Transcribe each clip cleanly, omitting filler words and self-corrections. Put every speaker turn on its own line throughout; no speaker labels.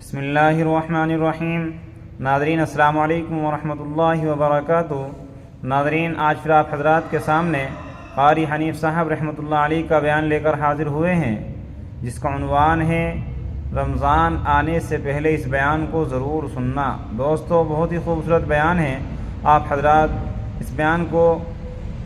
بسم اللہ الرحمن الرحیم۔ ناظرین السلام علیکم ورحمۃ اللہ وبرکاتہ۔ ناظرین، آج پھر آپ حضرات کے سامنے قاری حنیف صاحب رحمۃ اللہ علیہ کا بیان لے کر حاضر ہوئے ہیں، جس کا عنوان ہے رمضان آنے سے پہلے اس بیان کو ضرور سننا۔ دوستو، بہت ہی خوبصورت بیان ہے، آپ حضرات اس بیان کو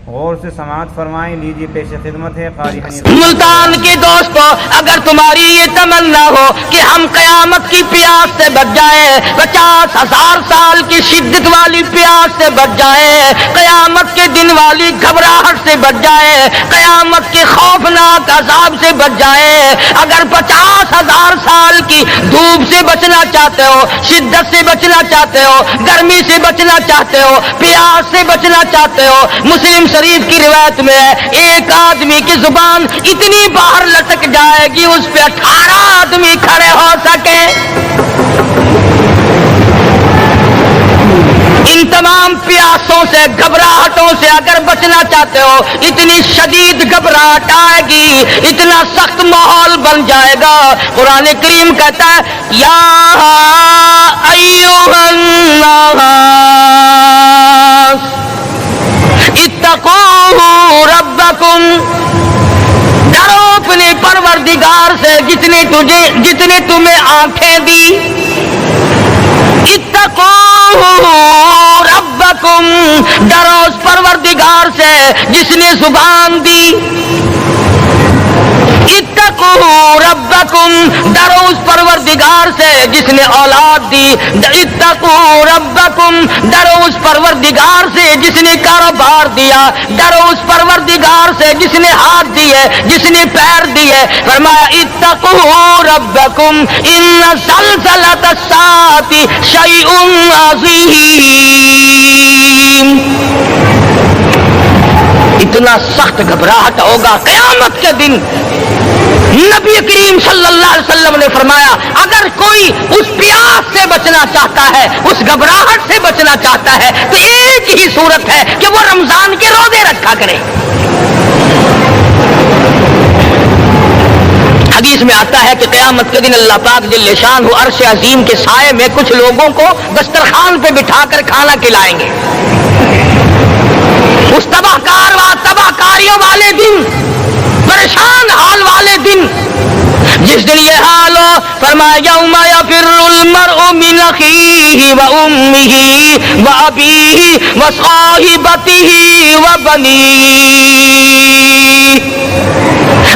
غور سے سماعت فرمائیں۔ لیجیے، پیش خدمت ہے قاری حنیف۔
ملتان کے دوستو، اگر تمہاری یہ تمنا ہو کہ ہم قیامت کی پیاس سے بچ جائیں، 50,000 سال کی شدت والی پیاس سے بچ جائیں، قیامت کے دن والی گھبراہٹ سے بچ جائیں، قیامت کے خوفناک عذاب سے بچ جائیں، اگر 50,000 سال کی دھوپ سے بچنا چاہتے ہو، شدت سے بچنا چاہتے ہو، گرمی سے بچنا چاہتے ہو، پیاس سے بچنا چاہتے ہو، مسلم شریف کی روایت میں ہے ایک آدمی کی زبان اتنی باہر لٹک جائے گی اس پہ 18 آدمی کھڑے ہو سکے۔ ان تمام پیاسوں سے، گھبراہٹوں سے اگر بچنا چاہتے ہو، اتنی شدید گھبراہٹ آئے گی، اتنا سخت ماحول بن جائے گا۔ قرآن کریم کہتا ہے یا ایھا الناس اتقوا ربکم، ڈرو اپنے پروردگار سے جس نے تمہیں آنکھیں دی۔ اتقوا ربکم، ڈرو اس پروردگار سے جس نے زبان دی۔ اتقوا ربکم، ڈرو اس پروردگار سے جس نے اولاد دی۔ اتقوا ربکم، ڈرو اس پروردگار سے جس نے کاروبار دیا۔ ڈرو اس پروردگار سے جس نے ہاتھ دیے، جس نے پیر دیے۔ فرمایا اتقوا ربکم ان زلزلۃ الساعۃ شیء عظیم، اتنا سخت گھبراہٹ ہوگا قیامت کے دن۔ نبی کریم صلی اللہ علیہ وسلم نے فرمایا اگر کوئی اس پیاس سے بچنا چاہتا ہے، اس گھبراہٹ سے بچنا چاہتا ہے، تو ایک ہی صورت ہے کہ وہ رمضان کے روزے رکھا کرے۔ حدیث میں آتا ہے کہ قیامت کے دن اللہ پاک جل شان عرش عظیم کے سائے میں کچھ لوگوں کو دسترخوان پہ بٹھا کر کھانا کھلائیں گے۔ اس تباہ کاریوں والے دن، پریشان حال والے دن، جس دن یہ حال ہو، فرمایا یوم یفر المرء من اخیہ وامہ وابیہ وصاحبتہ وبنیہ،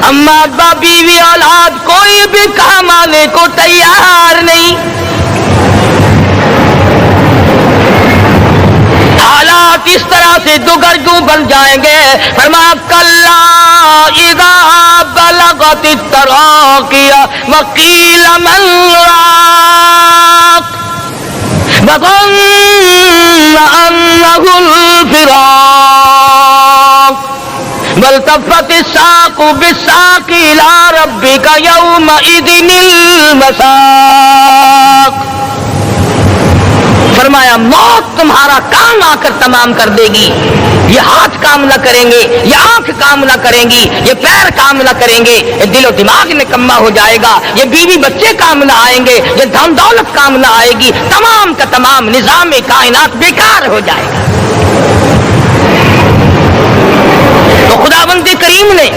اما بیوی اولاد کوئی بھی کام آنے کو تیار نہیں۔ حالات اس طرح سے دگرگوں بن جائیں گے۔ فرمایا کلا اذا بلغت التراقی وقیل من راق وظن انہ الفراق والتفت الساق بالساق الى ربک یومئذ المساق۔ فرمایا موت تمہارا کام آ کر تمام کر دے گی۔ یہ ہاتھ کام نہ کریں گے، یہ آنکھ کام نہ کریں گی، یہ پیر کام نہ کریں گے، یہ دل و دماغ نکما ہو جائے گا، یہ بیوی بچے کام نہ آئیں گے، یہ دھن دولت کام نہ آئے گی، تمام کا تمام نظام کائنات بیکار ہو جائے گا۔ تو خداوند کریم نے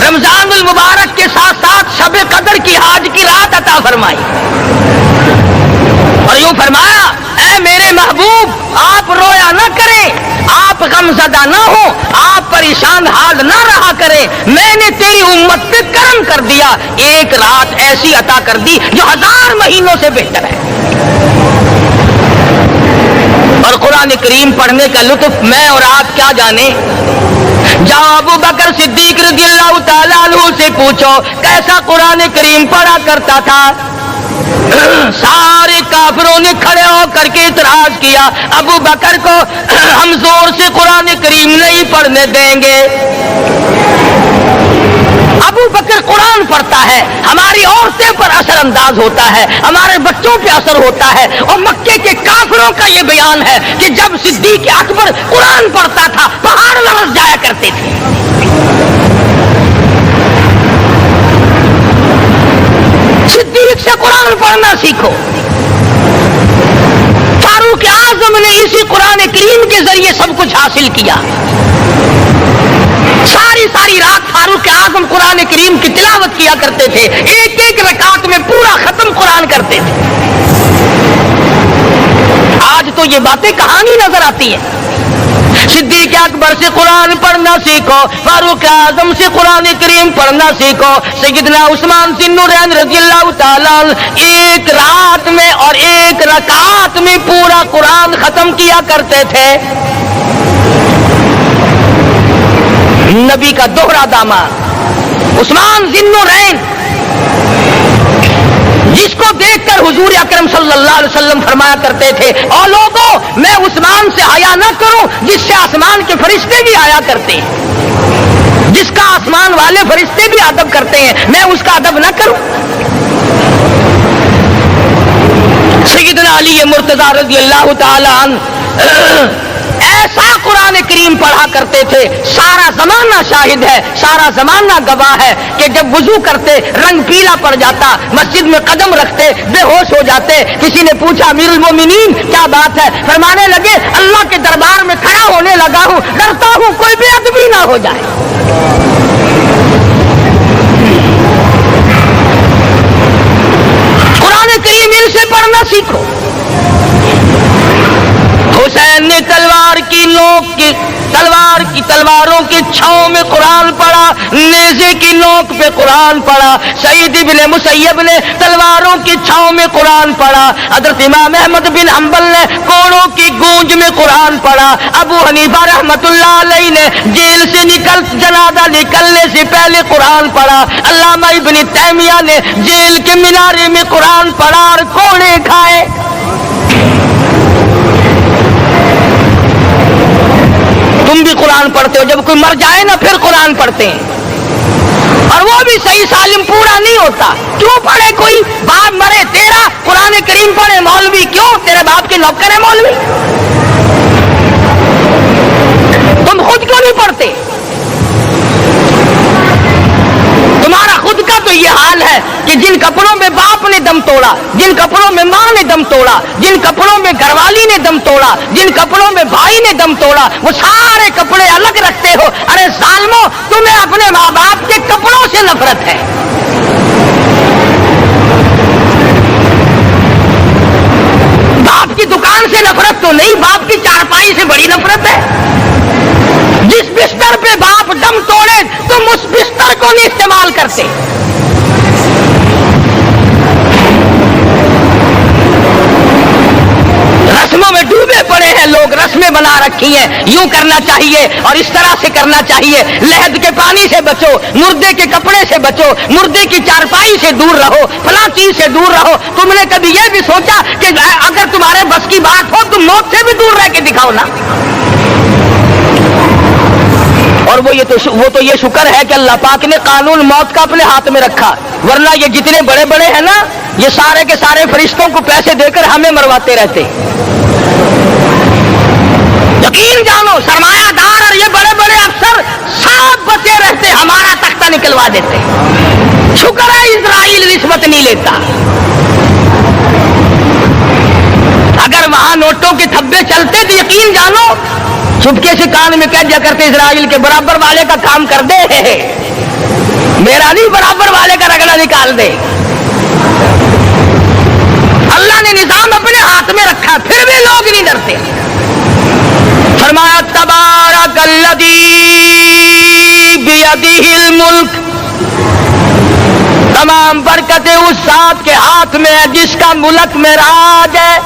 رمضان المبارک کے ساتھ ساتھ شب قدر کی حاج کی رات عطا فرمائی، اور یوں فرمایا اے میرے محبوب، آپ رویا نہ کریں، آپ غم زدہ نہ ہو، آپ پریشان حال نہ رہا کریں، میں نے تیری امت پہ کرم کر دیا، ایک رات ایسی عطا کر دی جو 1000 مہینوں سے بہتر ہے۔ اور قرآن کریم پڑھنے کا لطف میں اور آپ کیا جانے۔ جاؤ ابو بکر صدیق رضی اللہ تعالیٰ عنہ سے پوچھو کیسا قرآن کریم پڑھا کرتا تھا۔ سارے کافروں نے کھڑے ہو کر کے اعتراض کیا ابو بکر کو ہم زور سے قرآن کریم نہیں پڑھنے دیں گے۔ ابو بکر قرآن پڑھتا ہے، ہماری عورتیں پر اثر انداز ہوتا ہے، ہمارے بچوں پہ اثر ہوتا ہے، اور مکے کے کافروں کا یہ بیان ہے کہ جب صدیق اکبر قرآن پڑھتا تھا پہاڑ لرز جایا کرتے تھے۔ صدیق سے قرآن پڑھنا سیکھو. فاروق اعظم نے اسی قرآن کریم کے ذریعے سب کچھ حاصل کیا. ساری رات فاروق اعظم قرآن کریم کی تلاوت کیا کرتے تھے, ایک ایک رکعت میں پورا ختم قرآن کرتے تھے. آج تو یہ باتیں کہانی نظر آتی ہیں. صدیق اکبر سے قرآن پڑھنا سیکھو, فاروق اعظم سے قرآن کریم پڑھنا سیکھو. سیدنا عثمان ذی النورین رضی اللہ تعالیٰ ایک رات میں اور ایک رکعت میں پورا قرآن ختم کیا کرتے تھے. نبی کا دوہرا داماد عثمان ذی النورین, جس کو دیکھ کر حضور اکرم صلی اللہ علیہ وسلم فرمایا کرتے تھے, اور لوگوں میں عثمان سے حیا نہ کروں جس سے آسمان کے فرشتے بھی حیا کرتے ہیں, جس کا آسمان والے فرشتے بھی ادب کرتے ہیں, میں اس کا ادب نہ کروں. سیدنا علی مرتضیٰ رضی اللہ تعالی عنہ ایسا قرآن کریم پڑھا کرتے تھے, سارا زمانہ شاہد ہے, سارا زمانہ گواہ ہے کہ جب وضو کرتے رنگ پیلا پڑ جاتا, مسجد میں قدم رکھتے بے ہوش ہو جاتے. کسی نے پوچھا امیر المومنین کیا بات ہے؟ فرمانے لگے اللہ کے دربار میں کھڑا ہونے لگا ہوں, ڈرتا ہوں کوئی بے ادبی نہ ہو جائے. قرآن کریم ان سے پڑھنا سیکھو. حسین نے تلوار کی تلواروں کی چھاؤں میں قرآن پڑھا, نیزے کی نوک پہ قرآن پڑھا. سعید بن مسیب نے تلواروں کی چھاؤں میں قرآن پڑھا. حضرت امام احمد بن حنبل نے کوڑوں کی گونج میں قرآن پڑھا. ابو حنیفہ رحمۃ اللہ علیہ نے جیل سے جنازہ نکلنے سے پہلے قرآن پڑھا. علامہ ابن تیمیہ نے جیل کے مینارے میں قرآن پڑھا اور کوڑے کھائے. تم بھی قرآن پڑھتے ہو, جب کوئی مر جائے نا پھر قرآن پڑھتے ہیں, اور وہ بھی صحیح سالم پورا نہیں ہوتا. کیوں پڑھے؟ کوئی باپ مرے تیرا قرآن کریم پڑھے مولوی, کیوں؟ تیرے باپ کے نوکر ہے مولوی. تم خود کیوں نہیں پڑھتے؟ تمہارا خود کا تو یہ حال ہے کہ جن کپڑوں میں باپ نے دم توڑا, جن کپڑوں میں ماں نے دم توڑا, جن کپڑوں میں گھر والی نے دم توڑا, جن کپڑوں میں بھائی نے دم توڑا, وہ سارے کپڑے الگ رکھتے ہو. ارے ظالمو, تمہیں اپنے ماں باپ کے کپڑوں سے نفرت ہے. باپ کی دکان سے نفرت تو نہیں, باپ کی چارپائی سے بڑی نفرت ہے. جس بستر پہ باپ دم توڑے تم اس بستر کو نہیں استعمال کرتے. رسموں میں ڈوبے پڑے ہیں لوگ, رسمیں بنا رکھی ہیں, یوں کرنا چاہیے اور اس طرح سے کرنا چاہیے. لہد کے پانی سے بچو, مردے کے کپڑے سے بچو, مردے کی چارپائی سے دور رہو, فلاں چیز سے دور رہو. تم نے کبھی یہ بھی سوچا کہ اگر تمہارے بس کی بات ہو تم موت سے بھی دور رہ کے دکھاؤ نا. اور وہ تو یہ شکر ہے کہ اللہ پاک نے قانون موت کا اپنے ہاتھ میں رکھا, ورنہ یہ جتنے بڑے بڑے ہیں نا, یہ سارے کے سارے فرشتوں کو پیسے دے کر ہمیں مرواتے رہتے. یقین جانو, سرمایہ دار اور یہ بڑے بڑے افسر سب بچے رہتے, ہمارا تختہ نکلوا دیتے. شکر ہے اسرائیل رشوت نہیں لیتا. اگر وہاں نوٹوں کے تھبے چلتے تو یقین جانو چپکے سے کان میں کہہ دیا کرتے اسرائیل کے برابر والے کا کام کر دے, میرا نہیں برابر والے کا رگڑا نکال دے. اللہ نے نظام اپنے ہاتھ میں رکھا, پھر بھی لوگ نہیں ڈرتے. فرمایا تبارک الذی بیدہ الملک, تمام برکتیں اس ذات کے ہاتھ میں ہے جس کا ملک میں راج ہے.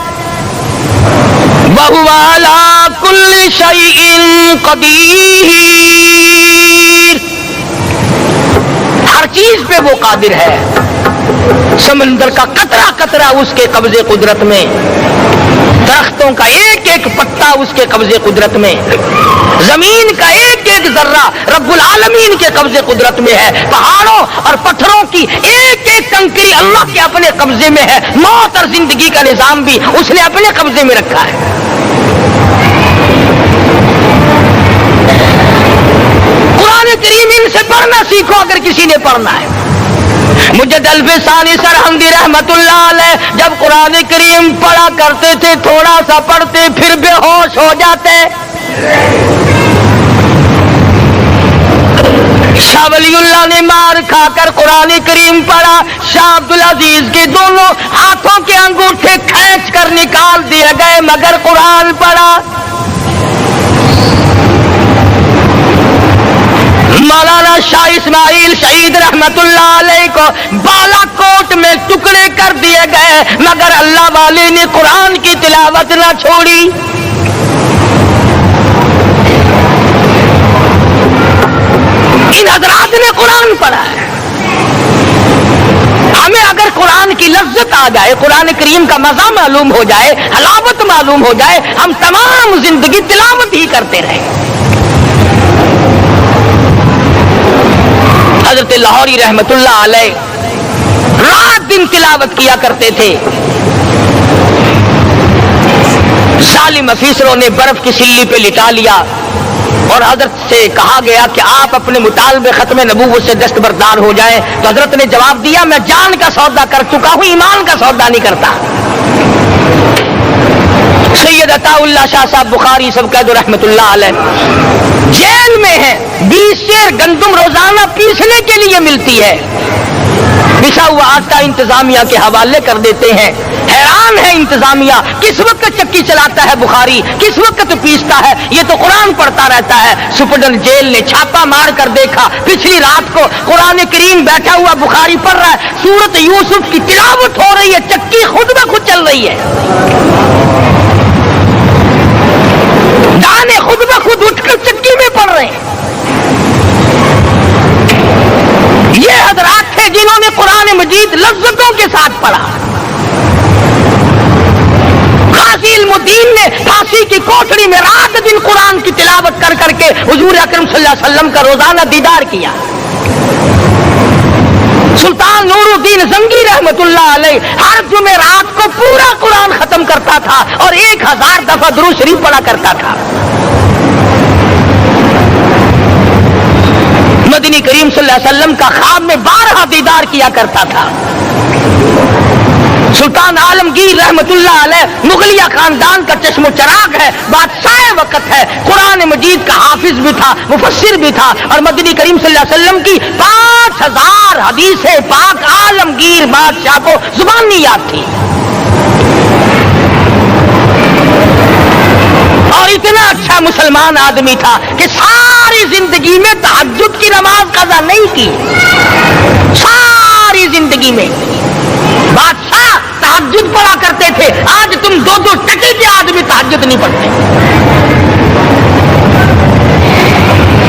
وَهُوَ عَلَى كُلِّ شَيْءٍ قَدِيرٌ, ہر چیز پہ وہ قادر ہے. سمندر کا قطرہ قطرہ اس کے قبضے قدرت میں, درختوں کا ایک ایک پتا اس کے قبضے قدرت میں, زمین کا ایک ایک ذرہ رب العالمین کے قبضے قدرت میں ہے. پہاڑوں اور پتھروں کی ایک ایک کنکری اللہ کے اپنے قبضے میں ہے. موت اور زندگی کا نظام بھی اس نے اپنے قبضے میں رکھا ہے. قرآن کریم ان سے پڑھنا سیکھو اگر کسی نے پڑھنا ہے. مجد الفسانی سرہندی رحمت اللہ علیہ جب قرآن کریم پڑھا کرتے تھے تھوڑا سا پڑھتے پھر بے ہوش ہو جاتے. شاہ ولی اللہ نے مار کھا کر قرآن کریم پڑھا. شاہ عبدالعزیز کے دونوں ہاتھوں کے انگوٹھے کھینچ کر نکال دیے گئے مگر قرآن پڑھا. مولانا شاہ اسماعیل شہید رحمت اللہ علیہ کو بالا کوٹ میں ٹکڑے کر دیے گئے مگر اللہ والے نے قرآن کی تلاوت نہ چھوڑی. ان حضرات نے قرآن پڑھا ہے. ہمیں اگر قرآن کی لذت آ جائے, قرآن کریم کا مزہ معلوم ہو جائے, حلاوت معلوم ہو جائے, ہم تمام زندگی تلاوت ہی کرتے رہیں. حضرت لاہوری رحمت اللہ علیہ رات دن تلاوت کیا کرتے تھے. ظالم افیسروں نے برف کی سلی پہ لٹا لیا اور حضرت سے کہا گیا کہ آپ اپنے مطالبے ختم نبوت سے دستبردار ہو جائیں. تو حضرت نے جواب دیا میں جان کا سودا کر چکا ہوں, ایمان کا سودا نہیں کرتا. سید عطا اللہ شاہ صاحب بخاری سب قید رحمت اللہ علیہ جیل میں ہیں. 20 سیر گندم روزانہ پیسنے کے لیے ملتی ہے. پسا ہوا آٹا انتظامیہ کے حوالے کر دیتے ہیں. حیران ہے انتظامیہ, کس وقت چکی چلاتا ہے بخاری, کس وقت پیستا ہے, یہ تو قرآن پڑھتا رہتا ہے. سپرڈنٹ جیل نے چھاپا مار کر دیکھا, پچھلی رات کو قرآن کریم بیٹھا ہوا بخاری پڑھ رہا ہے, سورت یوسف کی تلاوت ہو رہی ہے, چکی خود بخود چل رہی ہے, دانے خود بخود اٹھ کر چکی میں پڑ رہے ہیں. یہ حضرات تھے جنہوں نے قرآن مجید لذتوں کے ساتھ پڑھا. قاضی علم الدین نے پھانسی کی کوٹڑی میں رات دن قرآن کی تلاوت کر کر کے حضور اکرم صلی اللہ علیہ وسلم کا روزانہ دیدار کیا. سلطان نور الدین زنگی رحمت اللہ علیہ ہر جمعرات کو پورا قرآن ختم کرتا تھا اور 1000 دفعہ درود شریف پڑھا کرتا تھا. مدنی کریم صلی اللہ علیہ وسلم کا خواب میں 12 دیدار کیا کرتا تھا. سلطان عالمگیر رحمت اللہ علیہ مغلیہ خاندان کا چشم و چراغ ہے, بادشاہ وقت ہے, قرآن مجید کا حافظ بھی تھا, مفسر بھی تھا, اور مدنی کریم صلی اللہ علیہ وسلم کی 5000 حدیث پاک عالمگیر بادشاہ کو زبانی یاد تھی. اور اتنا اچھا مسلمان آدمی تھا کہ ساری زندگی میں تہجد کی نماز قضا نہیں کی. ساری زندگی میں بادشاہ تہجد پڑھا کرتے تھے. آج تم 2 ٹکے کے آدمی تہجد نہیں پڑھتے.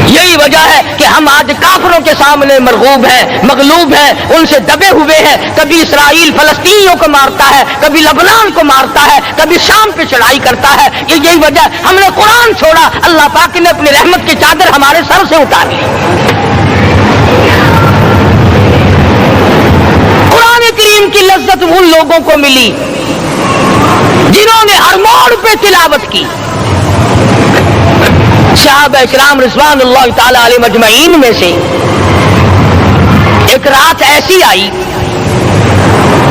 یہی وجہ ہے کہ ہم آج کافروں کے سامنے مرغوب ہیں, مغلوب ہیں, ان سے دبے ہوئے ہیں. کبھی اسرائیل فلسطینیوں کو مارتا ہے, کبھی لبنان کو مارتا ہے, کبھی شام پہ چڑھائی کرتا ہے. یہی وجہ, ہم نے قرآن چھوڑا, اللہ پاک نے اپنی رحمت کی چادر ہمارے سر سے اتاری. قرآن کریم کی لذت ان لوگوں کو ملی جنہوں نے ہر موڑ پہ تلاوت کی. صحابہ اکرام رضوان اللہ تعالی علیہ مجمعین میں سے ایک رات ایسی آئی,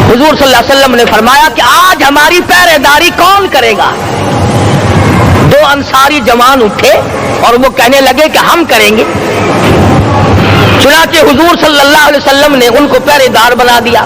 حضور صلی اللہ علیہ وسلم نے فرمایا کہ آج ہماری پہرے داری کون کرے گا. 2 انصاری جوان اٹھے اور وہ کہنے لگے کہ ہم کریں گے. چنانچہ حضور صلی اللہ علیہ وسلم نے ان کو پہرے دار بنا دیا.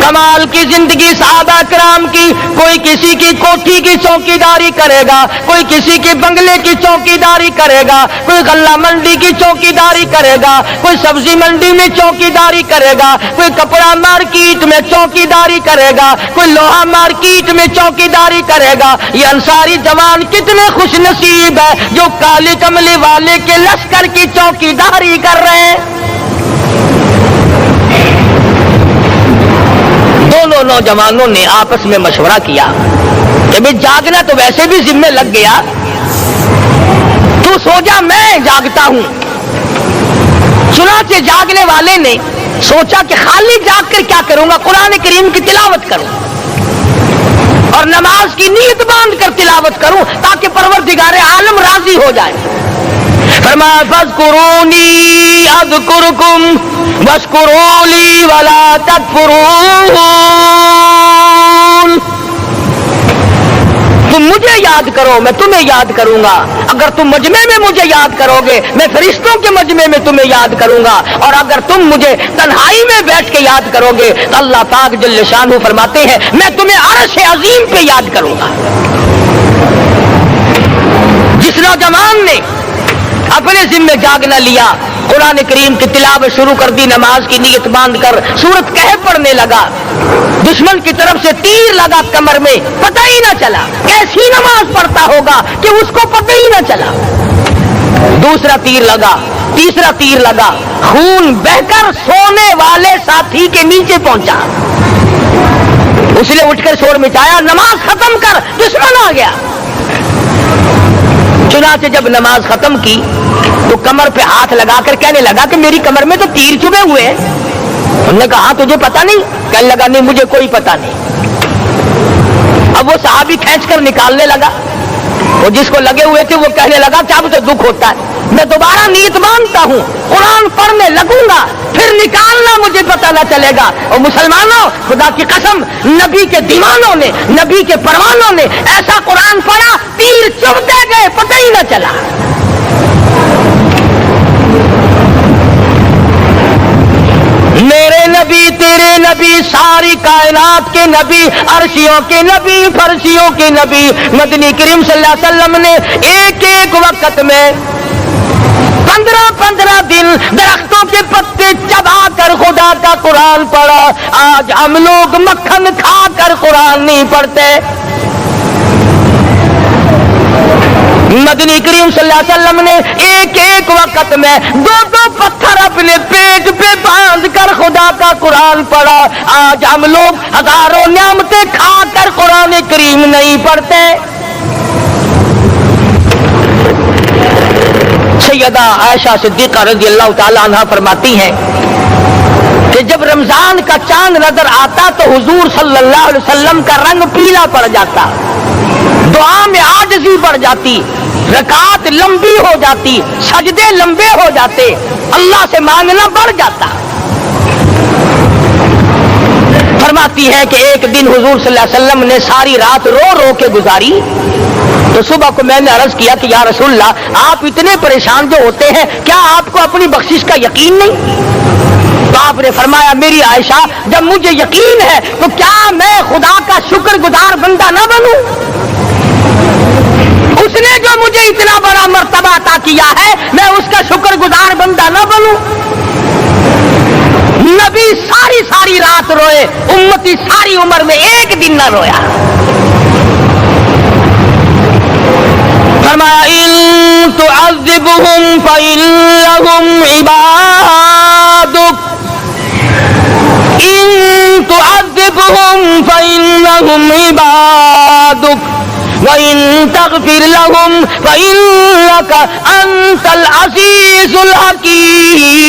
کمال کی زندگی صحابہ کرام کی. کوئی کسی کی کوٹھی کی چوکیداری کرے گا, کوئی کسی کے بنگلے کی چوکیداری کرے گا, کوئی غلہ منڈی کی چوکیداری کرے گا, کوئی سبزی منڈی میں چوکیداری کرے گا, کوئی کپڑا مارکیٹ میں چوکیداری کرے گا, کوئی لوہا مارکیٹ میں چوکیداری کرے گا. یہ انصاری جوان کتنے خوش نصیب ہے جو کالی کملی والے کے لشکر کی چوکیداری کر رہے ہیں. دونوں نوجوانوں نے آپس میں مشورہ کیا کہ بھئی جاگنا تو ویسے بھی ذمہ لگ گیا, تو سو جا, میں جاگتا ہوں. چنانچہ جاگنے والے نے سوچا کہ خالی جاگ کر کیا کروں گا, قرآن کریم کی تلاوت کروں اور نماز کی نیت باندھ کر تلاوت کروں تاکہ پروردگار عالم راضی ہو جائے. فرمایا فاذکرونی اذکرکم واشکروا لی ولا تکفرون. تم مجھے یاد کرو میں تمہیں یاد کروں گا. اگر تم مجمع میں مجھے یاد کرو گے میں فرشتوں کے مجمع میں تمہیں یاد کروں گا. اور اگر تم مجھے تنہائی میں بیٹھ کے یاد کرو گے تو اللہ پاک جل شانہ فرماتے ہیں میں تمہیں عرش عظیم پہ یاد کروں گا. جس نوجوان نے اپنے ذمہ جاگنا لیا, قرآن کریم کی تلاوت شروع کر دی, نماز کی نیت باندھ کر سورت کہف پڑھنے لگا, دشمن کی طرف سے تیر لگا کمر میں, پتہ ہی نہ چلا کیسی نماز پڑھتا ہوگا کہ اس کو پتہ ہی نہ چلا. دوسرا تیر لگا, تیسرا تیر لگا, خون بہ کر سونے والے ساتھی کے نیچے پہنچا. اس نے اٹھ کر شور مچایا نماز ختم کر دشمن آ گیا. چنانچہ جب نماز ختم کی تو کمر پہ ہاتھ لگا کر کہنے لگا کہ میری کمر میں تو تیر چبھے ہوئے ہیں. انہوں نے کہا تجھے پتا نہیں؟ کہنے لگا نہیں مجھے کوئی پتا نہیں. اب وہ صحابی کھینچ کر نکالنے لگا, وہ جس کو لگے ہوئے تھے وہ کہنے لگا کیا مجھے دکھ ہوتا ہے, میں دوبارہ نیت باندھتا ہوں, قرآن پڑھنے لگوں گا, پھر نکالنا مجھے پتہ نہ چلے گا. اور مسلمانوں خدا کی قسم نبی کے دیوانوں نے, نبی کے پروانوں نے ایسا قرآن پڑھا تیر چبھتے گئے پتہ ہی نہ چلا. میرے نبی تیرے نبی ساری کائنات کے نبی, عرشیوں کے نبی, فرشیوں کے نبی مدنی کریم صلی اللہ علیہ وسلم نے ایک ایک وقت میں 15 دن درختوں کے پتے چبا کر خدا کا قرآن پڑھا. آج ہم لوگ مکھن کھا کر قرآن نہیں پڑھتے. مدنی کریم صلی اللہ علیہ وسلم نے ایک ایک وقت میں 2 پتھر اپنے پیٹ پہ باندھ کر خدا کا قرآن پڑھا. آج ہم لوگ ہزاروں نعمتیں کھا کر قرآن کریم نہیں پڑھتے. سیدہ عائشہ صدیقہ رضی اللہ تعالی عنہ فرماتی ہیں کہ جب رمضان کا چاند نظر آتا تو حضور صلی اللہ علیہ وسلم کا رنگ پیلا پڑ جاتا, دعا میں عاجزی بڑھ جاتی, رکعات لمبی ہو جاتی, سجدے لمبے ہو جاتے, اللہ سے مانگنا بڑھ جاتا. فرماتی ہے کہ ایک دن حضور صلی اللہ علیہ وسلم نے ساری رات رو رو کے گزاری. تو صبح کو میں نے عرض کیا کہ یا رسول اللہ آپ اتنے پریشان جو ہوتے ہیں کیا آپ کو اپنی بخشش کا یقین نہیں؟ تو آپ نے فرمایا میری عائشہ جب مجھے یقین ہے تو کیا میں خدا کا شکر گزار بندہ نہ بنوں؟ اس نے جو مجھے اتنا بڑا مرتبہ عطا کیا ہے میں اس کا شکر گزار بندہ نہ بنوں؟ نبی ساری رات روئے, امتی ساری عمر میں ایک دن نہ رویا. فرمایا ان تعذبهم فإنهم عبادك, ان تعذبهم فإنهم عبادك وإن تغفر لهم فإنك أنت العزيز الحكيم.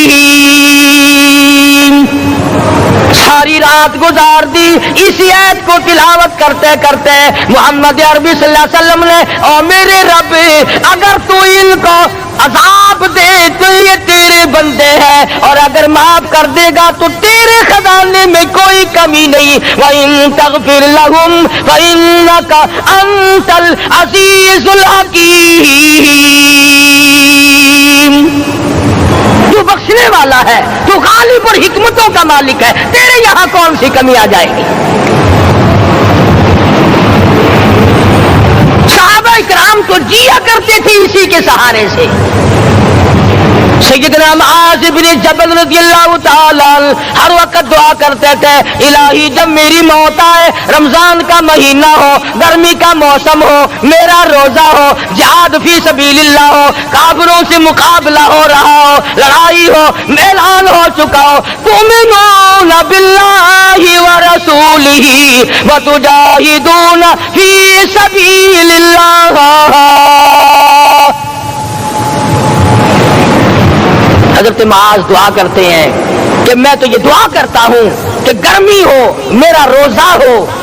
ساری رات گزار دی اسی آیت کو تلاوت کرتے کرتے. محمد عربی صلی اللہ علیہ وسلم نے او میرے رب اگر تو ان کو عذاب دے تو یہ تیرے بندے ہیں, اور اگر معاف کر دے گا تو تیرے خزانے میں کوئی کمی نہیں. وَإِن تَغْفِرْ لَهُمْ فَإِنَّكَ أَنْتَ الْعَزِيزُ الْحَكِيمُ. تو بخشنے والا ہے, تو غالب اور حکمتوں کا مالک ہے, تیرے یہاں کون سی کمی آ جائے گی؟ صحابہ کرام تو جیا کرتے تھے اسی کے سہارے سے. سیدنا معاذ بن جبل رضی اللہ تعالی ہر وقت دعا کرتے تھے الہی جب میری موت آئے, رمضان کا مہینہ ہو, گرمی کا موسم ہو, میرا روزہ ہو, جہاد فی سبیل اللہ ہو, کافروں سے مقابلہ ہو رہا ہو, لڑائی ہو, اعلان ہو چکا ہو, تؤمنون باللہ ورسولہ وتجاہدون فی سبیل اللہ. حضرت معاذ دعا کرتے ہیں کہ میں تو یہ دعا کرتا ہوں کہ گرمی ہو, میرا روزہ ہو,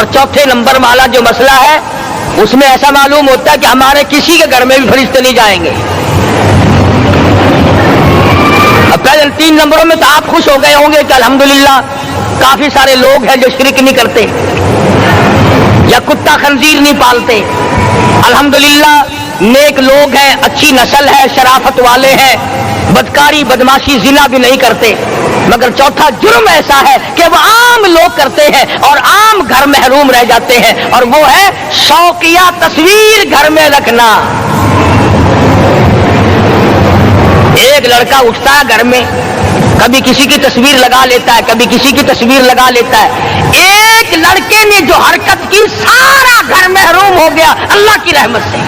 اور چوتھے نمبر والا جو مسئلہ ہے اس میں ایسا معلوم ہوتا ہے کہ ہمارے کسی کے گھر میں بھی فرشتے نہیں جائیں گے. اب پہلے 3 نمبروں میں تو آپ خوش ہو گئے ہوں گے کہ الحمدللہ کافی سارے لوگ ہیں جو شرک نہیں کرتے یا کتا خنزیر نہیں پالتے. الحمدللہ نیک لوگ ہیں, اچھی نسل ہے, شرافت والے ہیں, بدکاری بدماشی زنا بھی نہیں کرتے. مگر چوتھا جرم ایسا ہے کہ وہ عام لوگ کرتے ہیں اور عام گھر محروم رہ جاتے ہیں, اور وہ ہے شوقیہ تصویر گھر میں رکھنا. ایک لڑکا اٹھتا ہے گھر میں, کبھی کسی کی تصویر لگا لیتا ہے, کبھی کسی کی تصویر لگا لیتا ہے. ایک لڑکے نے جو حرکت کی سارا گھر محروم ہو گیا اللہ کی رحمت سے.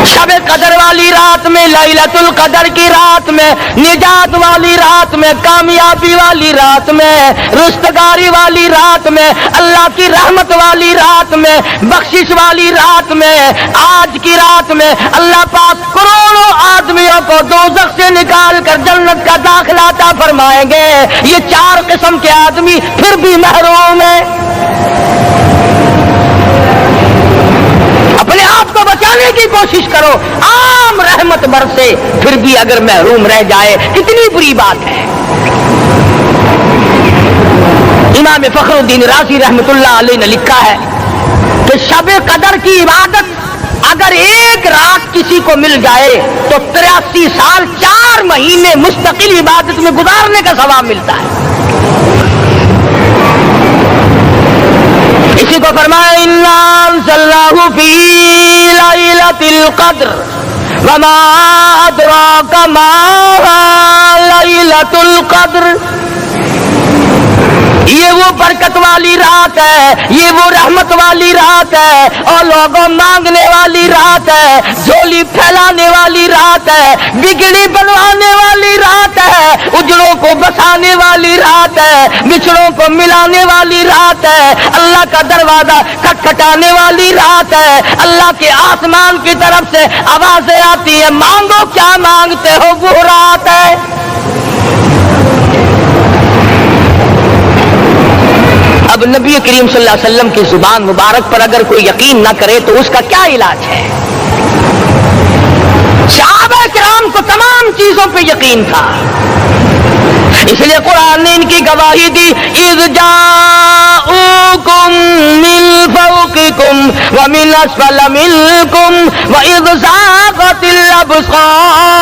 شب قدر والی رات میں, لیلۃ القدر کی رات میں, نجات والی رات میں, کامیابی والی رات میں, رستگاری والی رات میں, اللہ کی رحمت والی رات میں, بخشش والی رات میں, آج کی رات میں اللہ پاک کروڑوں آدمیوں کو دوزخ سے نکال کر جنت کا داخلہ عطا فرمائیں گے. یہ 4 قسم کے آدمی پھر بھی محروم ہیں. اپنے آپ کو بچانے کی کوشش کرو. عام رحمت برسے پھر بھی اگر محروم رہ جائے کتنی بری بات ہے. امام فخر الدین رازی رحمت اللہ علیہ نے لکھا ہے کہ شب قدر کی عبادت اگر ایک رات کسی کو مل جائے تو 83 سال 4 مہینے مستقل عبادت میں گزارنے کا ثواب ملتا ہے. اسی کو فرمایا انا انزلناہ فی لیلۃ القدر وما ادراک ما لیلۃ القدر. یہ وہ برکت والی رات ہے, یہ وہ رحمت والی رات ہے, اور لوگوں مانگنے والی رات ہے, جھولی پھیلانے والی رات ہے, بگڑی بنوانے والی رات ہے, اجڑوں کو بسانے والی رات ہے, بچھڑوں کو ملانے والی رات ہے, اللہ کا دروازہ کھٹکھٹانے والی رات ہے, اللہ کے آسمان کی طرف سے آوازیں آتی ہیں مانگو کیا مانگتے ہو, وہ رات ہے. اب نبی کریم صلی اللہ علیہ وسلم کی زبان مبارک پر اگر کوئی یقین نہ کرے تو اس کا کیا علاج ہے؟ صحابہ کرام کو تمام چیزوں پہ یقین تھا, اس لیے قرآن نے ان کی گواہی دی. اذ جاءوکم من فوقکم ومن اسفل منکم واذ زاغت الابصار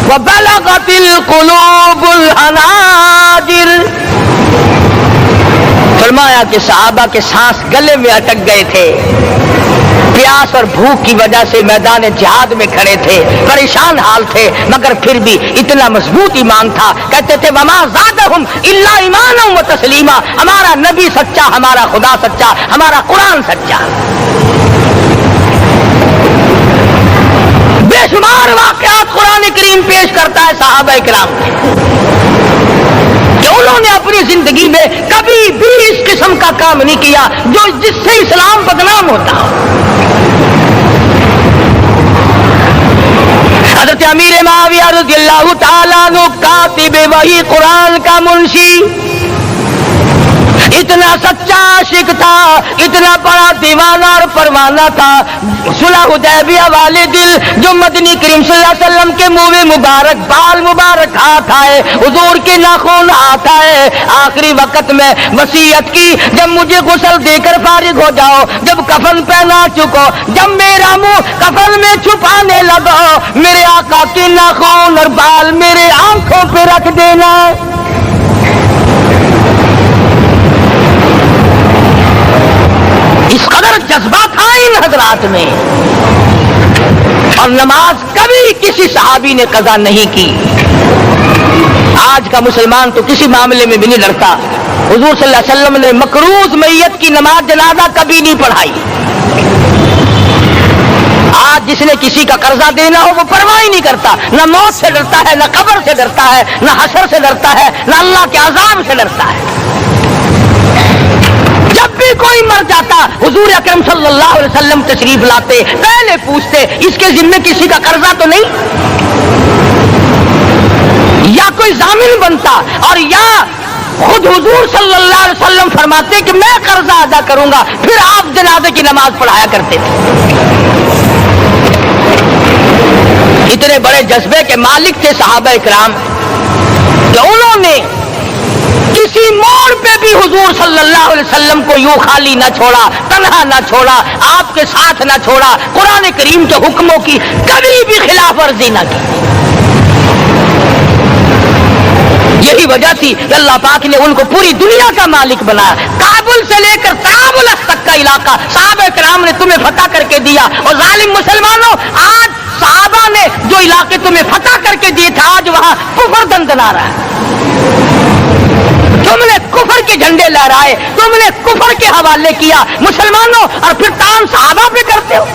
وبلغت القلوب الحناجر. فرمایا کہ صحابہ کے سانس گلے میں اٹک گئے تھے, پیاس اور بھوک کی وجہ سے میدان جہاد میں کھڑے تھے, پریشان حال تھے, مگر پھر بھی اتنا مضبوط ایمان تھا. کہتے تھے وما زادہم الا ایمانا و تسلیما. ہمارا نبی سچا, ہمارا خدا سچا, ہمارا قرآن سچا. بے شمار واقعات قرآن کریم پیش کرتا ہے صحابہ کرام کہ انہوں نے اپنی زندگی میں کبھی بھی اس قسم کا کام نہیں کیا جو جس سے اسلام بدنام ہوتا ہو. حضرت امیر معاویہ رضی اللہ تعالیٰ عنہ کاتب وحی قرآن کا منشی, اتنا سچا عاشق تھا, اتنا بڑا دیوانہ اور پروانہ تھا. صلح حدیبیہ والے دل جو مدنی کریم صلی اللہ علیہ وسلم کے منہ مبارک بال مبارک ہاتھ آئے, حضور کے ناخن ہاتھ آئے, آخری وقت میں وصیت کی جب مجھے غسل دے کر فارغ ہو جاؤ, جب کفن پہنا چکو, جب میرا منہ کفن میں چھپانے لگو, میرے آقا کے ناخن اور بال میرے آنکھوں پہ رکھ دینا. اس قدر جذبہ تھا ان حضرات میں. اور نماز کبھی کسی صحابی نے قضا نہیں کی. آج کا مسلمان تو کسی معاملے میں بھی نہیں ڈرتا. حضور صلی اللہ علیہ وسلم نے مقروض میت کی نماز جنازہ کبھی نہیں پڑھائی. آج جس نے کسی کا قرضہ دینا ہو وہ پرواہ ہی نہیں کرتا, نہ موت سے ڈرتا ہے, نہ قبر سے ڈرتا ہے, نہ حشر سے ڈرتا ہے, نہ اللہ کے عذاب سے ڈرتا ہے. جب بھی کوئی مر جاتا حضور اکرم صلی اللہ علیہ وسلم تشریف لاتے، پہلے پوچھتے اس کے ذمے کسی کا قرضہ تو نہیں، یا کوئی ضامن بنتا، اور یا خود حضور صلی اللہ علیہ وسلم فرماتے کہ میں قرضہ ادا کروں گا، پھر آپ جنازے کی نماز پڑھایا کرتے تھے۔ اتنے بڑے جذبے کے مالک تھے صحابہ کرام کہ انہوں نے کسی موڑ پہ بھی حضور صلی اللہ علیہ وسلم کو یوں خالی نہ چھوڑا، تنہا نہ چھوڑا، آپ کے ساتھ نہ چھوڑا، قرآن کریم کے حکموں کی کبھی بھی خلاف ورزی نہ کی۔ یہی وجہ تھی کہ اللہ پاک نے ان کو پوری دنیا کا مالک بنایا، کابل سے لے کر طرابلس تک کا علاقہ صحابہ کرام نے تمہیں فتح کر کے دیا، اور ظالم مسلمانوں آج صحابہ نے جو علاقے تمہیں فتح کر کے دیے تھے آج وہاں کفر دندنا رہا ہے۔ تم نے کفر کے جھنڈے لہرائے، تم نے کفر کے حوالے کیا مسلمانوں، اور پھر تان صحابہ پہ کرتے ہو۔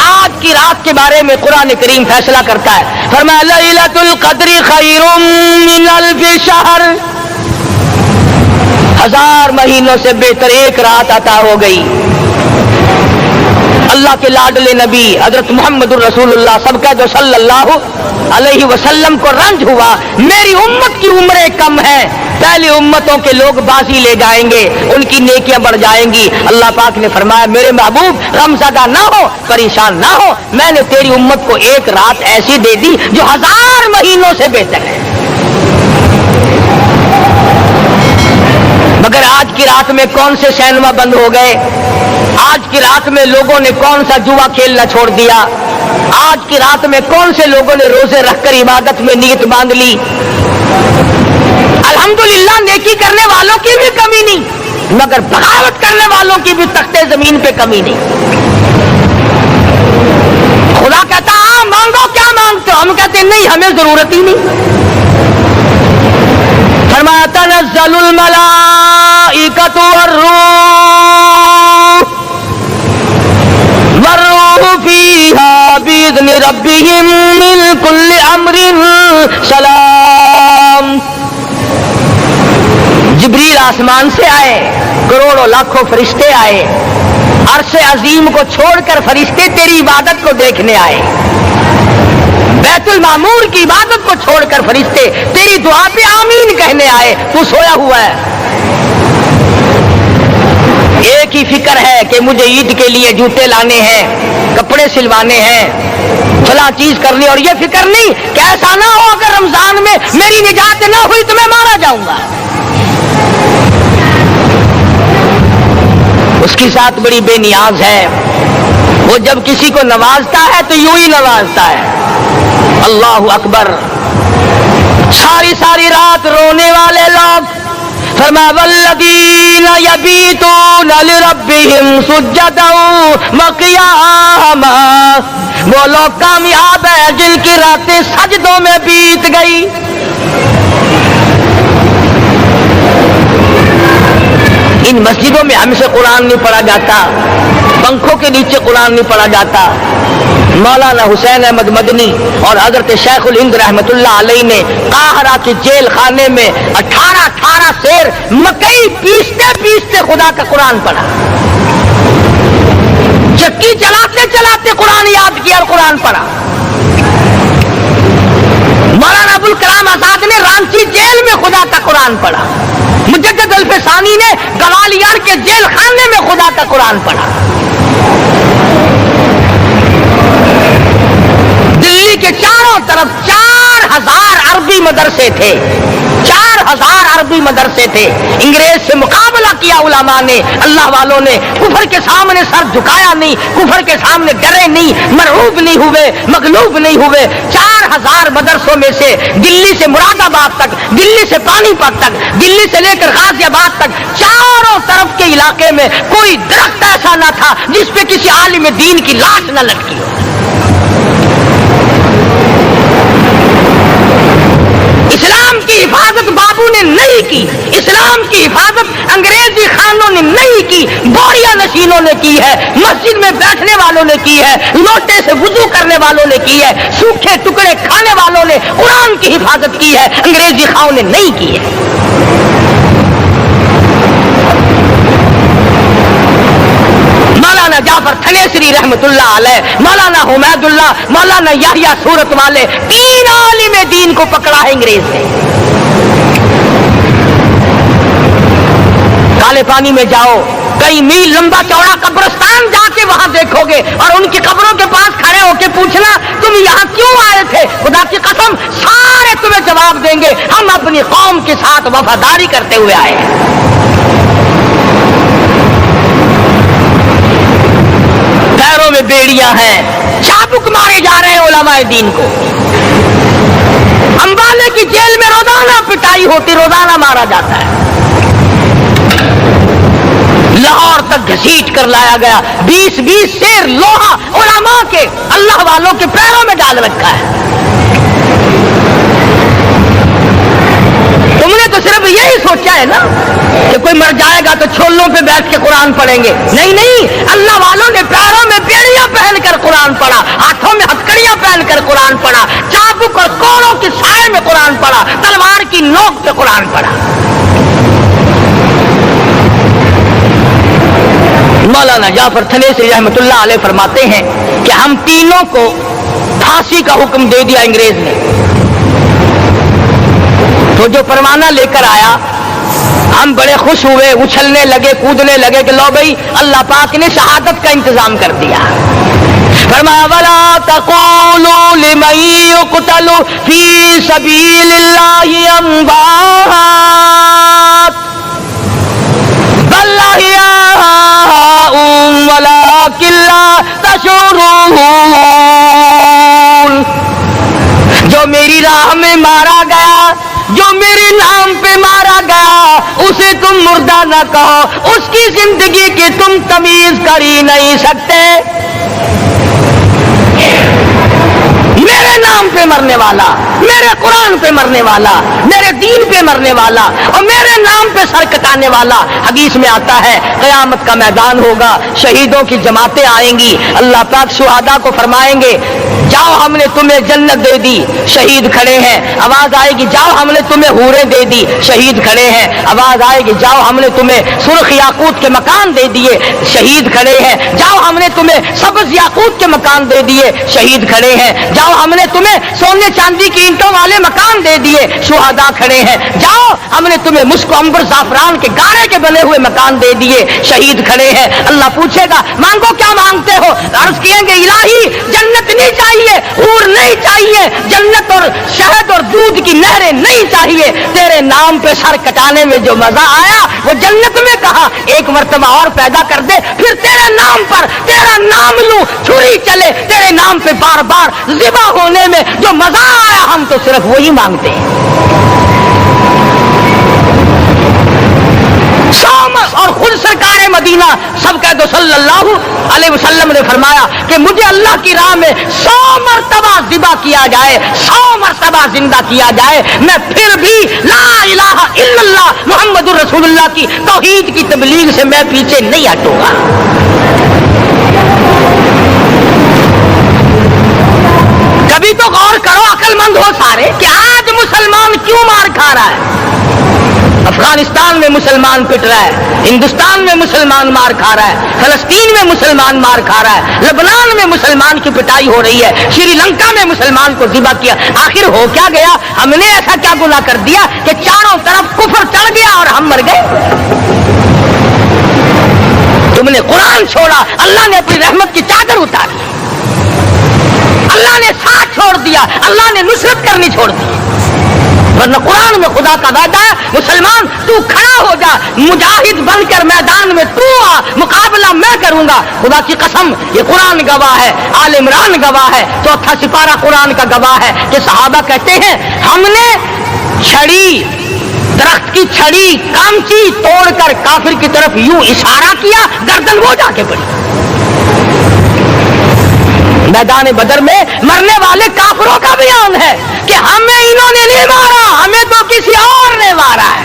آج کی رات کے بارے میں قرآن کریم فیصلہ کرتا ہے، فرمایا لیلۃ القدر خیر من الف شہر، 1000 مہینوں سے بہتر ایک رات عطا ہو گئی۔ اللہ کے لاڈلے نبی حضرت محمد الرسول اللہ سب کا جو صلی اللہ علیہ وسلم کو رنج ہوا، میری امت کی عمریں کم ہیں، پہلی امتوں کے لوگ بازی لے جائیں گے، ان کی نیکیاں بڑھ جائیں گی۔ اللہ پاک نے فرمایا میرے محبوب غمزدہ نہ ہو، پریشان نہ ہو، میں نے تیری امت کو ایک رات ایسی دے دی جو 1000 مہینوں سے بہتر ہے۔ مگر آج کی رات میں کون سے سینما بند ہو گئے، آج کی رات میں لوگوں نے کون سا جوا کھیلنا چھوڑ دیا، آج کی رات میں کون سے لوگوں نے روزے رکھ کر عبادت میں نیت باندھ لی۔ الحمدللہ نیکی کرنے والوں کی بھی کمی نہیں، مگر بغاوت کرنے والوں کی بھی تختے زمین پہ کمی نہیں۔ خدا کہتا ہاں مانگو، کیا مانگتے ہو؟ ہم کہتے نہیں ہمیں ضرورت ہی نہیں۔ فرمایا تنزل الملائکۃ والروح فیہا بإذن ربہم من کل امر سلام۔ جبریل آسمان سے آئے، کروڑوں لاکھوں فرشتے آئے، عرش عظیم کو چھوڑ کر فرشتے تیری عبادت کو دیکھنے آئے، بیت المعمور کی عبادت کو چھوڑ کر فرشتے تیری دعا پہ آمین کہنے آئے، تو سویا ہوا ہے۔ ایک ہی فکر ہے کہ مجھے عید کے لیے جوتے لانے ہیں، کپڑے سلوانے ہیں، فلاں چیز کرنی، اور یہ فکر نہیں کہ ایسا نہ ہو اگر رمضان میں میری نجات نہ ہوئی تو میں مارا جاؤں گا۔ اس کی ذات بڑی بے نیاز ہے، وہ جب کسی کو نوازتا ہے تو یوں ہی نوازتا ہے۔ اللہ اکبر۔ ساری ساری رات رونے والے لوگ، فرمایا والذین یبیتون لربہم سجدا وقیاما، وہ لوگ کامیاب ہیں جن کی راتیں سجدوں میں بیت گئی۔ ان مسجدوں میں ہم سے قرآن نہیں پڑھا جاتا، پنکھوں کے نیچے قرآن نہیں پڑھا جاتا۔ مولانا حسین احمد مدنی اور حضرت شیخ الہند رحمت اللہ علیہ نے قاہرہ کے جیل خانے میں 18 سیر مکئی پیستے پیستے خدا کا قرآن پڑھا، چکی چلاتے چلاتے قرآن یاد کیا اور قرآن پڑھا۔ مولانا ابوالکلام آزاد نے رانچی جیل میں خدا کا قرآن پڑھا، مجدد الفسانی نے گوالیار کے جیل خانے میں خدا کا قرآن پڑھا۔ دلی کے چاروں طرف 4000 عربی مدرسے تھے، 4000 عربی مدرسے تھے۔ انگریز سے مقابلہ کیا علماء نے، اللہ والوں نے، کفر کے سامنے سر جھکایا نہیں، کفر کے سامنے ڈرے نہیں، مرعوب نہیں ہوئے، مغلوب نہیں ہوئے۔ 4000 مدرسوں میں سے دلی سے مراد آباد تک، دلی سے پانی پت تک، دلی سے لے کر غازی آباد تک، چاروں طرف کے علاقے میں کوئی درخت ایسا نہ تھا جس پہ کسی عالم دین کی لاش نہ لٹکی ہو۔ اسلام کی کی حفاظت بابو نے نہیں کی، اسلام کی حفاظت انگریزی خانوں نے نہیں کی، بوریا نشینوں نے کی ہے، مسجد میں بیٹھنے والوں نے کی ہے، لوٹے سے وضو کرنے والوں نے کی ہے، سوکھے ٹکڑے کھانے والوں نے قرآن کی حفاظت کی ہے، انگریزی خانوں نے نہیں کی ہے۔ مولانا جعفر تھنیسری رحمت اللہ علیہ، مولانا حمید اللہ، مولانا یحییٰ صورت والے، 3 عالم دین کو پکڑا ہے انگریز نے۔ کالے پانی میں جاؤ، کئی میل لمبا چوڑا قبرستان جا کے وہاں دیکھو گے اور ان کی قبروں کے پاس کھڑے ہو کے پوچھنا تم یہاں کیوں آئے تھے، خدا کی قسم سارے تمہیں جواب دیں گے ہم اپنی قوم کے ساتھ وفاداری کرتے ہوئے آئے ہیں۔ پیروں میں بیڑیاں ہیں، چابک مارے جا رہے ہیں علماء دین کو۔ امبالے کی جیل میں روزانہ پٹائی ہوتی، روزانہ مارا جاتا ہے۔ لاہور تک گھسیٹ کر لایا گیا، 20 سیر لوہا علماء کے، اللہ والوں کے پیروں میں ڈال رکھا ہے۔ تم نے تو صرف یہی سوچا ہے نا کہ کوئی مر جائے گا تو چھولوں پہ بیٹھ کے قرآن پڑھیں گے، نہیں نہیں، اللہ والوں نے پیروں میں بیڑیاں پہن کر قرآن پڑھا، ہاتھوں میں ہتھکڑیاں پہن کر قرآن پڑھا، چابک اور کوڑوں کے سائے میں قرآن پڑھا، تلوار کی نوک پہ قرآن پڑھا۔ مولانا جعفر تھنیسری رحمت اللہ علیہ فرماتے ہیں کہ ہم تینوں کو پھانسی کا حکم دے دیا انگریز نے، تو جو پروانہ لے کر آیا ہم بڑے خوش ہوئے، اچھلنے لگے، کودنے لگے کہ لو بھائی اللہ پاک نے شہادت کا انتظام کر دیا۔ فرمایا وَلَا تَقُولُوا لِمَن يُقْتَلُ فِي سَبِيلِ اللَّهِ أَمْوَاتٌ بَلْ أَحْيَاءٌ وَلَٰكِن لَّا تَشْعُرُونَ۔ جو میری راہ میں مارا گیا، جو میرے نام پہ مارا گیا، اسے تم مردہ نہ کہو، اس کی زندگی کی تم تمیز کر ہی نہیں سکتے۔ میرے نام پہ مرنے والا، میرے قرآن پہ مرنے والا، میرے دین پہ مرنے والا اور میرے نام پہ سر کٹانے والا، حدیث میں آتا ہے قیامت کا میدان ہوگا، شہیدوں کی جماعتیں آئیں گی، اللہ پاک شہداء کو فرمائیں گے جاؤ ہم نے تمہیں جنت دے دی، شہید کھڑے ہیں، آواز آئے گی جاؤ ہم نے تمہیں حوریں دے دی، شہید کھڑے ہیں، آواز آئے گی جاؤ ہم نے تمہیں سرخ یاقوت کے مکان دے دیے، شہید کھڑے ہیں، جاؤ ہم نے تمہیں سبز یاقوت کے مکان دے دیے، شہید کھڑے ہیں، جاؤ ہم نے تمہیں سونے چاندی کی اینٹوں والے مکان دے دیے، شہداء کھڑے ہیں، جاؤ ہم نے تمہیں مشک و عنبر زعفران کے گارے کے بنے ہوئے مکان دے دیے، شہید کھڑے ہیں۔ اللہ پوچھے گا مانگو کیا مانگتے ہو، عرض کیے گے الہی جنت نہیں چاہیے، حور نہیں چاہیے، جنت اور شہد اور دودھ کی نہریں نہیں چاہیے، تیرے نام پہ سر کٹانے میں جو مزہ آیا وہ جنت میں کہا ایک مرتبہ اور پیدا کر دے، پھر تیرے نام پر تیرا نام لوں، چھری چلے تیرے نام پہ بار بار ذبح ہونے میں جو مزہ آیا، ہم تو صرف وہی مانگتے ہیں۔ اور خود سرکار مدینہ سب کہہ دو صلی اللہ علیہ وسلم نے فرمایا کہ مجھے اللہ کی راہ میں 100 مرتبہ ذبح کیا جائے، 100 مرتبہ زندہ کیا جائے، میں پھر بھی لا الہ الا اللہ محمد الرسول اللہ کی توحید کی تبلیغ سے میں پیچھے نہیں ہٹوں گا۔ کبھی تو غور کرو عقل مند ہو سارے کہ آج مسلمان کیوں مار کھا رہا ہے؟ افغانستان میں مسلمان پٹ رہا ہے، ہندوستان میں مسلمان مار کھا رہا ہے، فلسطین میں مسلمان مار کھا رہا ہے، لبنان میں مسلمان کی پٹائی ہو رہی ہے، شری لنکا میں مسلمان کو ذبح کیا، آخر ہو کیا گیا؟ ہم نے ایسا کیا گناہ کر دیا کہ چاروں طرف کفر چڑھ گیا اور ہم مر گئے؟ تم نے قرآن چھوڑا، اللہ نے اپنی رحمت کی چادر اتاری، اللہ نے ساتھ چھوڑ دیا، اللہ نے نصرت کرنی چھوڑ دی، ورنہ قرآن میں خدا کا وعدہ ہے مسلمان تو کھڑا ہو جا، مجاہد بن کر میدان میں تو آ، مقابلہ میں کروں گا۔ خدا کی قسم یہ قرآن گواہ ہے، آل عمران گواہ ہے، چوتھا سپارہ قرآن کا گواہ ہے کہ صحابہ کہتے ہیں ہم نے چھڑی، درخت کی چھڑی کامچی توڑ کر کافر کی طرف یوں اشارہ کیا، گردن وہ جا کے پڑی۔ میدان بدر میں مرنے والے کافروں کا بیان ہے، کہ ہمیں انہوں نے نہیں مارا، ہمیں تو کسی اور نے مارا ہے۔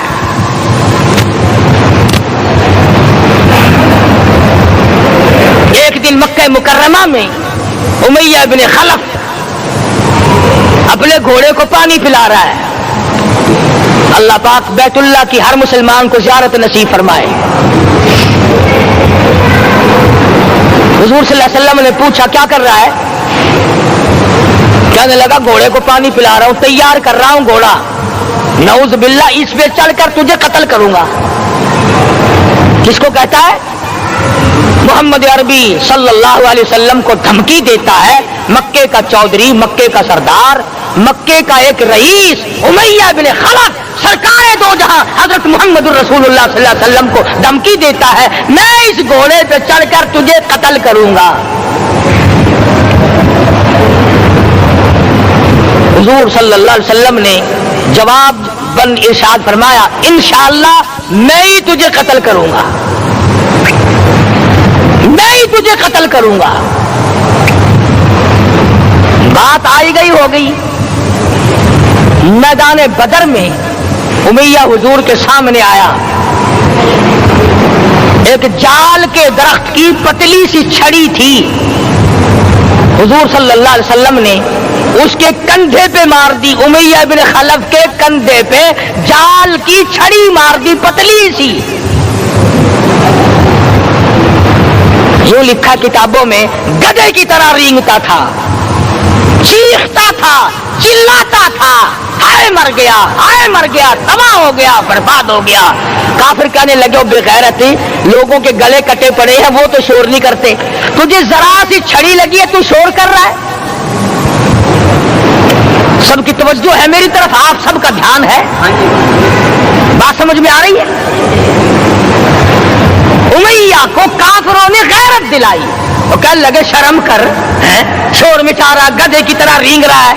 ایک دن مکہ مکرمہ میں امیہ بن خلف اپنے گھوڑے کو پانی پلا رہا ہے۔ اللہ پاک بیت اللہ کی ہر مسلمان کو زیارت نصیب فرمائے۔ حضور صلی اللہ علیہ وسلم نے پوچھا کیا کر رہا ہے؟ کہنے لگا گھوڑے کو پانی پلا رہا ہوں، تیار کر رہا ہوں گھوڑا، نعوذ باللہ اس پہ چڑھ کر تجھے قتل کروں گا۔ کس کو کہتا ہے؟ محمد عربی صلی اللہ علیہ وسلم کو دھمکی دیتا ہے۔ مکے کا چودھری، مکے کا سردار، مکے کا ایک رئیس امیہ بن خلف سرکار دو جہاں حضرت محمد الرسول اللہ صلی اللہ علیہ وسلم کو دھمکی دیتا ہے، میں اس گھوڑے پہ چڑھ کر تجھے قتل کروں گا۔ حضور صلی اللہ علیہ وسلم نے جواب بند ارشاد فرمایا، انشاءاللہ میں ہی تجھے قتل کروں گا، میں ہی تجھے قتل کروں گا۔ بات آئی گئی ہو گئی۔ میدان بدر میں امیہ حضور کے سامنے آیا، ایک جال کے درخت کی پتلی سی چھڑی تھی، حضور صلی اللہ علیہ وسلم نے اس کے کندھے پہ مار دی، امیہ بن خلف کے کندھے پہ جال کی چھڑی مار دی پتلی سی۔ یوں لکھا کتابوں میں، گدھے کی طرح رینگتا تھا، چیختا تھا، چلاتا تھا، ہائے مر گیا، ہائے مر گیا، تباہ ہو گیا، برباد ہو گیا۔ کافر کہنے لگے بے غیرتی، لوگوں کے گلے کٹے پڑے ہیں، وہ تو شور نہیں کرتے، تجھے ذرا سی چھڑی لگی ہے تو شور کر رہا ہے۔ سب کی توجہ ہے میری طرف، آپ سب کا دھیان ہے، بات سمجھ میں آ رہی ہے؟ امیہ کو کافروں نے غیرت دلائی، وہ کہنے لگے شرم کر، شور مچا رہا، گدھے کی طرح رینگ رہا ہے،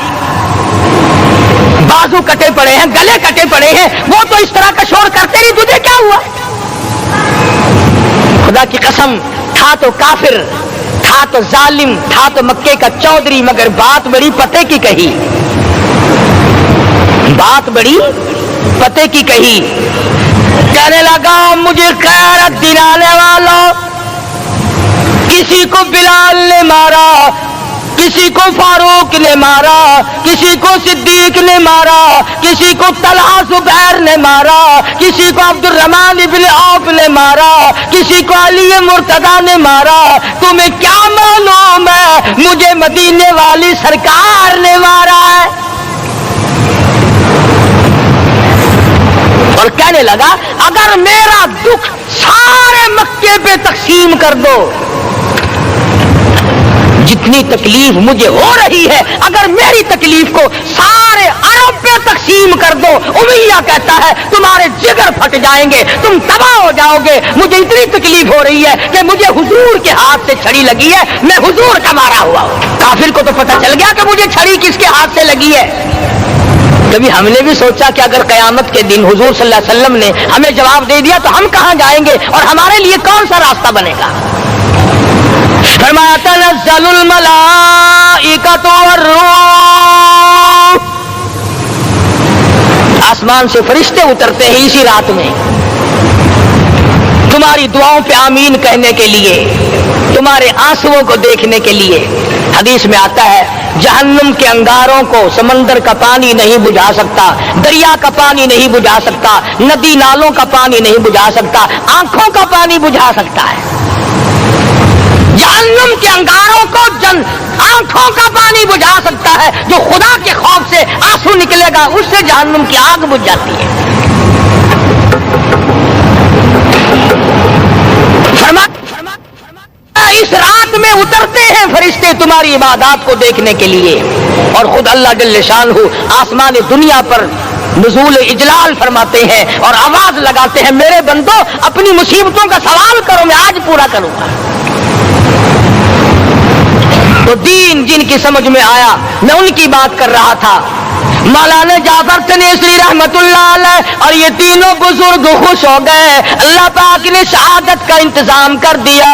بازو کٹے پڑے ہیں، گلے کٹے پڑے ہیں، وہ تو اس طرح کا شور کرتے نہیں، تجھے کیا ہوا؟ خدا کی قسم، تھا تو کافر، تھا تو ظالم، تھا تو مکے کا چودھری، مگر بات بڑی پتے کی کہی، بات بڑی پتے کی کہی۔ کہنے لگا مجھے غیرت دلانے والوں، کسی کو بلال نے مارا، کسی کو فاروق نے مارا، کسی کو صدیق نے مارا، کسی کو طلحہ زبیر نے مارا، کسی کو عبد الرحمن ابن عوف نے مارا، کسی کو علی مرتضیٰ نے مارا، تمہیں کیا معلوم ہے مجھے مدینے والی سرکار نے مارا ہے؟ اور کہنے لگا اگر میرا دکھ سارے مکے پہ تقسیم کر دو، جتنی تکلیف مجھے ہو رہی ہے اگر میری تکلیف کو سارے عرب پہ تقسیم کر دو، امیہ کہتا ہے تمہارے جگر پھٹ جائیں گے، تم تباہ ہو جاؤ گے، مجھے اتنی تکلیف ہو رہی ہے کہ مجھے حضور کے ہاتھ سے چھڑی لگی ہے، میں حضور کا مارا ہوا ہوں۔ کافر کو تو پتہ چل گیا کہ مجھے چھڑی کس کے ہاتھ سے لگی ہے۔ کبھی ہم نے بھی سوچا کہ اگر قیامت کے دن حضور صلی اللہ علیہ وسلم نے ہمیں جواب دے دیا تو ہم کہاں جائیں گے اور ہمارے لیے کون سا راستہ بنے گا؟ فرمایا تنزل الملائکۃ والروح، آسمان سے فرشتے اترتے ہیں اسی رات میں تمہاری دعاؤں پہ آمین کہنے کے لیے، تمہارے آنسوؤں کو دیکھنے کے لیے۔ حدیث میں آتا ہے جہنم کے انگاروں کو سمندر کا پانی نہیں بجھا سکتا، دریا کا پانی نہیں بجھا سکتا، ندی نالوں کا پانی نہیں بجھا سکتا، آنکھوں کا پانی بجھا سکتا ہے۔ جہنم کے انگاروں کو آنکھوں کا پانی بجھا سکتا ہے، جو خدا کے خوف سے آنسو نکلے گا اس سے جہنم کی آگ بجھ جاتی ہے۔ اس رات میں اترتے ہیں فرشتے تمہاری عبادات کو دیکھنے کے لیے، اور خود اللہ جل شانہ آسمان دنیا پر نزول اجلال فرماتے ہیں اور آواز لگاتے ہیں میرے بندو اپنی مصیبتوں کا سوال کرو، میں آج پورا کروں گا۔ تو دین جن کی سمجھ میں آیا میں ان کی بات کر رہا تھا، مولانا جعفر تنیسری رحمت اللہ علیہ اور یہ تینوں بزرگ خوش ہو گئے، اللہ پاک نے شہادت کا انتظام کر دیا۔